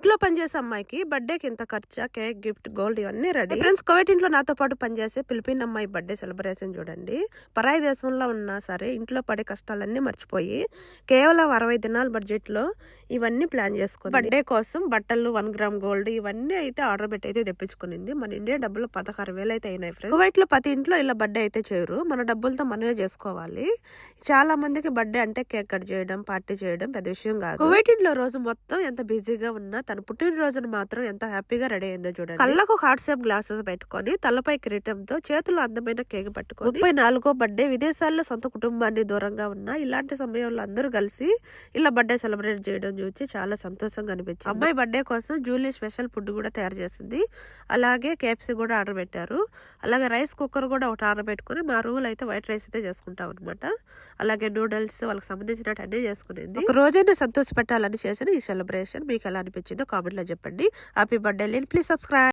ఇంట్లో పనిచేసే అమ్మాయికి బర్త్డేకి ఇంత ఖర్చా, కేక్, గిఫ్ట్, గోల్డ్ ఇవన్నీ రెడీ. ఫ్రెండ్స్, కువైట్ ఇంట్లో నాతో పాటు పనిచేసే ఫిలిపిన్ అమ్మాయి బర్త్డే సెలబ్రేషన్ చూడండి. పరాయి దేశంలో ఉన్నా సరే ఇంట్లో పడే కష్టాలన్నీ మర్చిపోయి కేవలం 60 దినాల బడ్జెట్ లో ఇవన్నీ ప్లాన్ చేసుకుంది. బర్త్డే కోసం బట్టలు, 1 గ్రామ్ గోల్డ్ ఇవన్నీ అయితే ఆర్డర్ పెట్టి అయితే తెప్పించుకునింది. మన ఇండియా డబ్బులు 16,000 అయితే అయినాయి ఫ్రెండ్స్. కువైట్ లో ప్రతి ఇంట్లో ఇలా బర్త్డే అయితే చేయరు, మన డబ్బులతో మనమే చేసుకోవాలి. చాలా మందికి బర్త్డే అంటే కేక్ కట్ చేయడం, పార్టీ చేయడం పెద్ద విషయం కాదు. కువైట్ ఇంట్లో రోజు మొత్తం ఎంత బిజీగా ఉన్నా తన పుట్టినరోజును మాత్రం ఎంత హ్యాపీగా రెడీ అయిందో చూడండి. కళ్ళకు హార్ట్ షేప్ గ్లాసెస్ పెట్టుకొని, తలపై కిరీటంతో, చేతుల్లో అందమైన కేక్ పట్టుకొని 34వ బర్త్డే విదేశాల్లో సొంత కుటుంబాన్ని దూరంగా ఉన్న ఇలాంటి సమయంలో అందరూ కలిసి ఇలా బర్త్డే సెలబ్రేట్ చేయడం చూసి చాలా సంతోషంగా అనిపించింది. అమ్మాయి బర్త్డే కోసం జూలీ స్పెషల్ ఫుడ్ కూడా తయారు చేసింది. అలాగే కేఎఫ్సీ కూడా ఆర్డర్ పెట్టారు. అలాగే రైస్ కుక్కర్ కూడా ఒకటి ఆర్డర్ పెట్టుకుని మా రూల్ అయితే వైట్ రైస్ అయితే చేసుకుంటాం అనమాట. అలాగే నూడిల్స్ వాళ్ళకి సంబంధించినట్టు అన్నీ చేసుకునేది. ఒక రోజైనా సంతోష పెట్టాలని చేసిన ఈ సెలబ్రేషన్ మీకు ఎలా అనిపించిందో కామెంట్ లో చెప్పండి. Happy birthday, please subscribe.